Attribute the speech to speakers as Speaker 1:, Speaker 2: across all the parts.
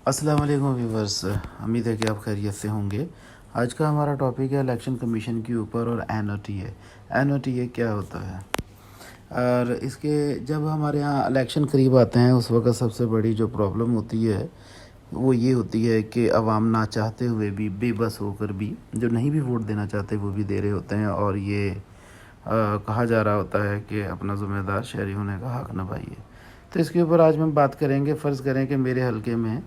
Speaker 1: السلام علیکم ویورز، امید ہے کہ آپ خیریت سے ہوں گے۔ آج کا ہمارا ٹاپک ہے الیکشن کمیشن کے اوپر اور N O T A. N O T A کیا ہوتا ہے؟ اور اس کے جب ہمارے ہاں الیکشن قریب آتے ہیں اس وقت سب سے بڑی جو پرابلم ہوتی ہے وہ یہ ہوتی ہے کہ عوام نہ چاہتے ہوئے بھی، بے بس ہو کر بھی، جو نہیں بھی ووٹ دینا چاہتے وہ بھی دے رہے ہوتے ہیں، اور یہ کہا جا رہا ہوتا ہے کہ اپنا ذمہ دار شہری ہونے کا حق نبھائیے۔ تو اس کے اوپر آج ہم بات کریں گے۔ فرض کریں کہ میرے حلقے میں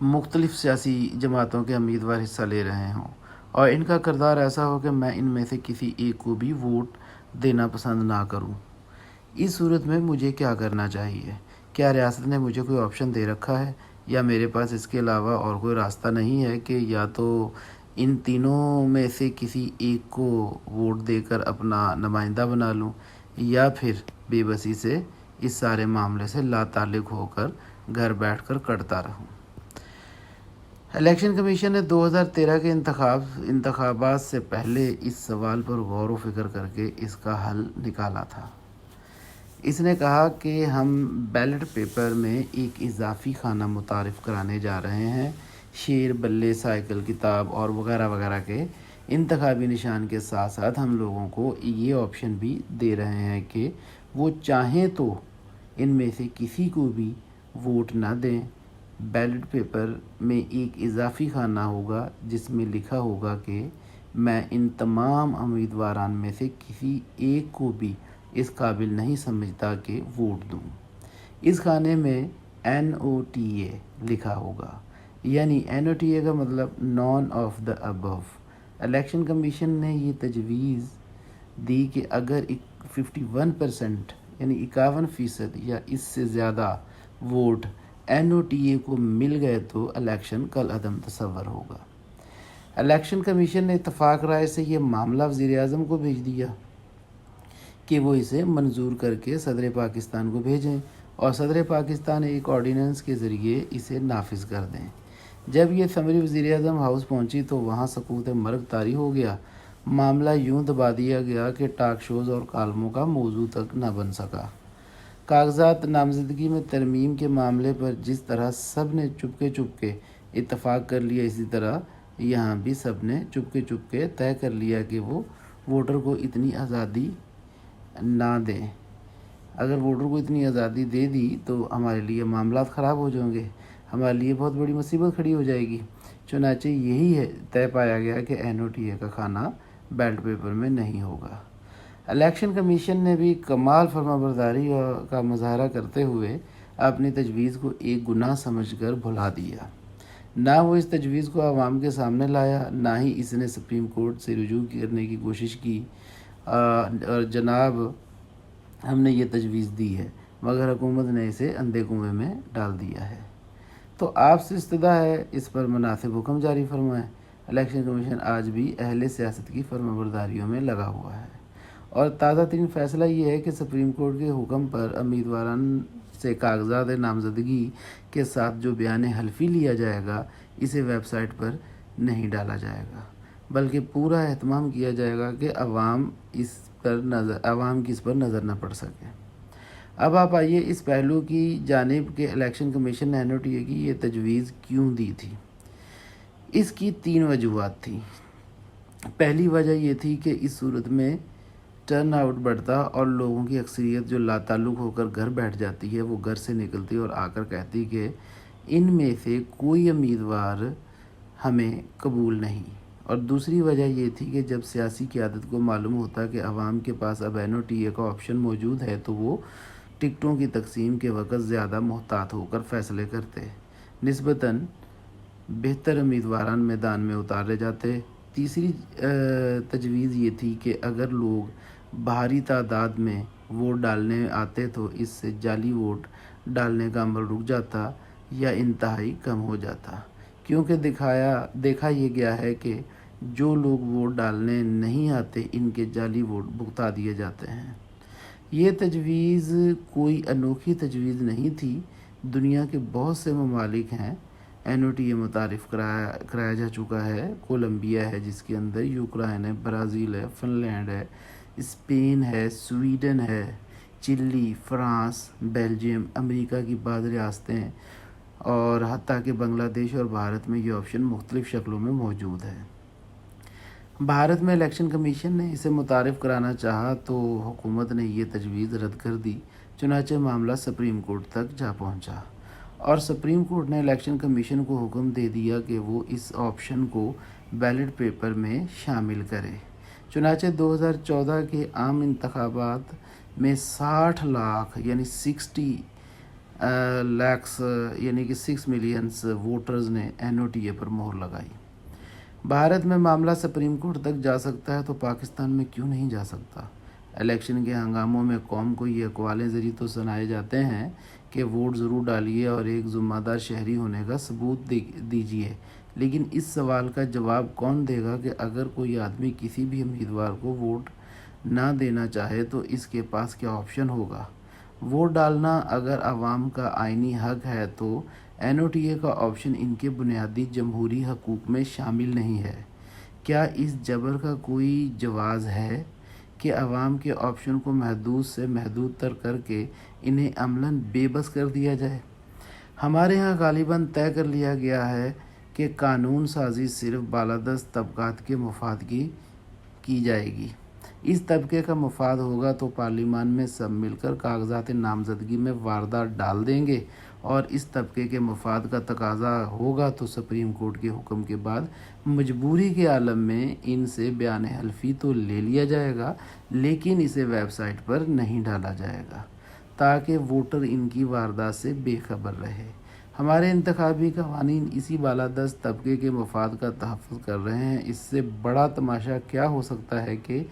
Speaker 1: مختلف سیاسی جماعتوں کے امیدوار حصہ لے رہے ہوں اور ان کا کردار ایسا ہو کہ میں ان میں سے کسی ایک کو بھی ووٹ دینا پسند نہ کروں۔ اس صورت میں مجھے کیا کرنا چاہیے؟ کیا ریاست نے مجھے کوئی آپشن دے رکھا ہے یا میرے پاس اس کے علاوہ اور کوئی راستہ نہیں ہے کہ یا تو ان تینوں میں سے کسی ایک کو ووٹ دے کر اپنا نمائندہ بنا لوں یا پھر بے بسی سے اس سارے معاملے سے لا تعلق ہو کر گھر بیٹھ کر کٹتا رہوں؟ الیکشن کمیشن نے 2013 کے انتخابات سے پہلے اس سوال پر غور و فکر کر کے اس کا حل نکالا تھا۔ اس نے کہا کہ ہم بیلٹ پیپر میں ایک اضافی خانہ متعارف کرانے جا رہے ہیں، شیر، بلے، سائیکل، کتاب اور وغیرہ وغیرہ کے انتخابی نشان کے ساتھ ساتھ ہم لوگوں کو یہ آپشن بھی دے رہے ہیں کہ وہ چاہیں تو ان میں سے کسی کو بھی ووٹ نہ دیں۔ بیلٹ پیپر میں ایک اضافی خانہ ہوگا جس میں لکھا ہوگا کہ میں ان تمام امیدواران میں سے کسی ایک کو بھی اس قابل نہیں سمجھتا کہ ووٹ دوں۔ اس خانے میں این او ٹی اے لکھا ہوگا، یعنی این او ٹی اے کا مطلب none of the above. Election commission نے یہ تجویز دی کہ اگر 51% یعنی 51% یا اس سے زیادہ vote N O T A کو مل گئے تو الیکشن کل عدم تصور ہوگا۔ الیکشن کمیشن نے اتفاق رائے سے یہ معاملہ وزیر اعظم کو بھیج دیا کہ وہ اسے منظور کر کے صدر پاکستان کو بھیجیں اور صدر پاکستان ایک آرڈیننس کے ذریعے اسے نافذ کر دیں۔ جب یہ سمری وزیر اعظم ہاؤس پہنچی تو وہاں سکوت مرگ طاری ہو گیا۔ معاملہ یوں دبا دیا گیا کہ ٹاک شوز اور کالموں کا موضوع تک نہ بن سکا۔ کاغذات نامزدگی میں ترمیم کے معاملے پر جس طرح سب نے چپکے اتفاق کر لیا، اسی طرح یہاں بھی سب نے چپکے طے کر لیا کہ وہ ووٹر کو اتنی آزادی نہ دیں۔ اگر ووٹر کو اتنی آزادی دے دی تو ہمارے لیے معاملات خراب ہو جائیں گے، ہمارے لیے بہت بڑی مصیبت کھڑی ہو جائے گی۔ چنانچہ یہی ہے طے پایا گیا کہ این او ٹی اے کا خانہ بیلٹ پیپر میں نہیں ہوگا۔ الیکشن کمیشن نے بھی کمال فرمانبرداری کا مظاہرہ کرتے ہوئے اپنی تجویز کو ایک گناہ سمجھ کر بھلا دیا۔ نہ وہ اس تجویز کو عوام کے سامنے لایا، نہ ہی اس نے سپریم کورٹ سے رجوع کرنے کی کوشش کی اور جناب ہم نے یہ تجویز دی ہے، مگر حکومت نے اسے اندھے کنویں میں ڈال دیا ہے۔ تو آپ سے استدعا ہے اس پر مناسب حکم جاری فرمائیں۔ الیکشن کمیشن آج بھی اہل سیاست کی فرمانبرداریوں میں لگا ہوا ہے، اور تازہ ترین فیصلہ یہ ہے کہ سپریم کورٹ کے حکم پر امیدواران سے کاغذات نامزدگی کے ساتھ جو بیان حلفی لیا جائے گا اسے ویب سائٹ پر نہیں ڈالا جائے گا، بلکہ پورا اہتمام کیا جائے گا کہ عوام کی اس پر نظر نہ پڑ سکے۔ اب آپ آئیے اس پہلو کی جانب کہ الیکشن کمیشن نے این او ٹی اے کی یہ تجویز کیوں دی تھی۔ اس کی 3 وجوہات تھیں۔ پہلی وجہ یہ تھی کہ اس صورت میں ٹرن آؤٹ بڑھتا اور لوگوں کی اکثریت جو لا تعلق ہو کر گھر بیٹھ جاتی ہے وہ گھر سے نکلتی اور آ کر کہتی کہ ان میں سے کوئی امیدوار ہمیں قبول نہیں۔ اور دوسری وجہ یہ تھی کہ جب سیاسی قیادت کو معلوم ہوتا کہ عوام کے پاس اب این او ٹی اے کا آپشن موجود ہے تو وہ ٹکٹوں کی تقسیم کے وقت زیادہ محتاط ہو کر فیصلے کرتے، نسبتاً بہتر امیدواران میدان میں اتارے جاتے۔ تیسری تجویز یہ تھی کہ اگر لوگ بھاری تعداد میں ووٹ ڈالنے آتے تو اس سے جعلی ووٹ ڈالنے کا عمل رک جاتا یا انتہائی کم ہو جاتا، کیونکہ دیکھا یہ گیا ہے کہ جو لوگ ووٹ ڈالنے نہیں آتے ان کے جعلی ووٹ بھگتا دیے جاتے ہیں۔ یہ تجویز کوئی انوکھی تجویز نہیں تھی۔ دنیا کے بہت سے ممالک ہیں این او ٹی اے متعارف کرایا جا چکا ہے۔ کولمبیا ہے جس کے اندر، یوکرائن ہے، برازیل ہے، فن لینڈ ہے، اسپین ہے، سویڈن ہے، چلی، فرانس، بیلجیم، امریکہ کی بعض ریاستیں اور حتیٰ کہ بنگلہ دیش اور بھارت میں یہ آپشن مختلف شکلوں میں موجود ہے۔ بھارت میں الیکشن کمیشن نے اسے متعارف کرانا چاہا تو حکومت نے یہ تجویز رد کر دی، چنانچہ معاملہ سپریم کورٹ تک جا پہنچا اور سپریم کورٹ نے الیکشن کمیشن کو حکم دے دیا کہ وہ اس آپشن کو بیلٹ پیپر میں شامل کرے۔ چنانچہ 2014 کے عام انتخابات میں 60 لاکھ یعنی 60 لاکھ یعنی کہ 6 ملینز ووٹرز نے NOTA پر مہر لگائی۔ بھارت میں معاملہ سپریم کورٹ تک جا سکتا ہے تو پاکستان میں کیوں نہیں جا سکتا؟ الیکشن کے ہنگاموں میں قوم کو یہ اقوال ذریعے تو سنائے جاتے ہیں کہ ووٹ ضرور ڈالیے اور ایک ذمہ دار شہری ہونے کا ثبوت دیجیے، لیکن اس سوال کا جواب کون دے گا کہ اگر کوئی آدمی کسی بھی امیدوار کو ووٹ نہ دینا چاہے تو اس کے پاس کیا آپشن ہوگا؟ ووٹ ڈالنا اگر عوام کا آئینی حق ہے تو NOTA کا آپشن ان کے بنیادی جمہوری حقوق میں شامل نہیں ہے۔ کیا اس جبر کا کوئی جواز ہے کہ عوام کے آپشن کو محدود سے محدود تر کر کے انہیں عملاً بے بس کر دیا جائے؟ ہمارے ہاں غالباً طے کر لیا گیا ہے کہ قانون سازی صرف بالادست طبقات کے مفاد کی جائے گی۔ اس طبقے کا مفاد ہوگا تو پارلیمان میں سب مل کر کاغذات نامزدگی میں واردات ڈال دیں گے، اور اس طبقے کے مفاد کا تقاضا ہوگا تو سپریم کورٹ کے حکم کے بعد مجبوری کے عالم میں ان سے بیان حلفی تو لے لیا جائے گا، لیکن اسے ویب سائٹ پر نہیں ڈالا جائے گا تاکہ ووٹر ان کی واردات سے بے خبر رہے۔ ہمارے انتخابی قوانین اسی بالادست طبقے کے مفاد کا تحفظ کر رہے ہیں۔ اس سے بڑا تماشا کیا ہو سکتا ہے کہ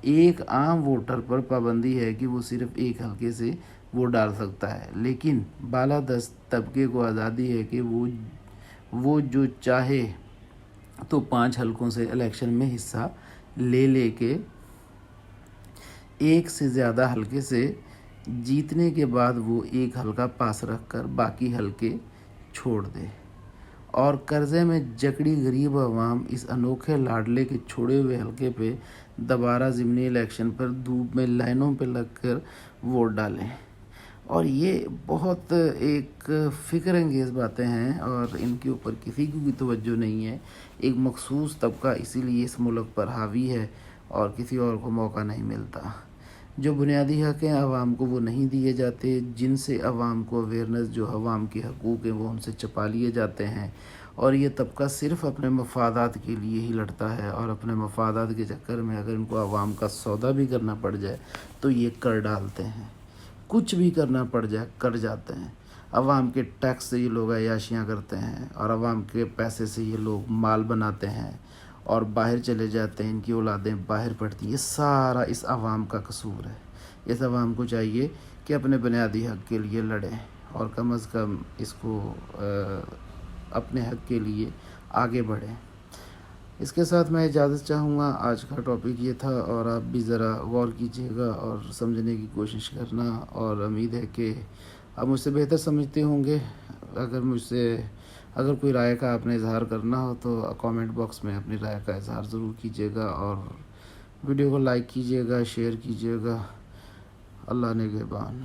Speaker 1: ایک عام ووٹر پر پابندی ہے کہ وہ صرف ایک حلقے سے ووٹ ڈال سکتا ہے، لیکن بالادست طبقے کو آزادی ہے کہ وہ جو چاہے تو 5 حلقوں سے الیکشن میں حصہ لے کے ایک سے زیادہ حلقے سے جیتنے کے بعد وہ ایک حلقہ پاس رکھ کر باقی حلقے چھوڑ دے، اور قرضے میں جکڑی غریب عوام اس انوکھے لاڈلے کے چھوڑے ہوئے حلقے پہ دوبارہ ضمنی الیکشن پر دھوپ میں لائنوں پہ لگ کر ووٹ ڈالیں۔ اور یہ بہت ایک فکر انگیز باتیں ہیں اور ان کے اوپر کسی کی بھی توجہ نہیں ہے۔ ایک مخصوص طبقہ اسی لیے اس ملک پر حاوی ہے اور کسی اور کو موقع نہیں ملتا۔ جو بنیادی حق ہیں عوام کو وہ نہیں دیے جاتے، جن سے عوام کو اویئرنیس جو عوام کے حقوق ہیں وہ ان سے چھپا لیے جاتے ہیں، اور یہ طبقہ صرف اپنے مفادات کے لیے ہی لڑتا ہے، اور اپنے مفادات کے چکر میں اگر ان کو عوام کا سودا بھی کرنا پڑ جائے تو یہ کر ڈالتے ہیں، کچھ بھی کرنا پڑ جائے کر جاتے ہیں۔ عوام کے ٹیکس سے یہ لوگ عیاشیاں کرتے ہیں اور عوام کے پیسے سے یہ لوگ مال بناتے ہیں اور باہر چلے جاتے ہیں، ان کی اولادیں باہر پڑتی ہیں۔ یہ سارا اس عوام کا قصور ہے۔ اس عوام کو چاہیے کہ اپنے بنیادی حق کے لیے لڑیں اور کم از کم اس کو اپنے حق کے لیے آگے بڑھیں۔ اس کے ساتھ میں اجازت چاہوں گا۔ آج کا ٹاپک یہ تھا اور آپ بھی ذرا غور کیجیے گا اور سمجھنے کی کوشش کرنا، اور امید ہے کہ آپ مجھ سے بہتر سمجھتے ہوں گے۔ اگر کوئی رائے کا آپ نے اظہار کرنا ہو تو کامنٹ باکس میں اپنی رائے کا اظہار ضرور کیجیے گا، اور ویڈیو کو لائک کیجیے گا، شیئر کیجیے گا۔ اللہ نگہبان۔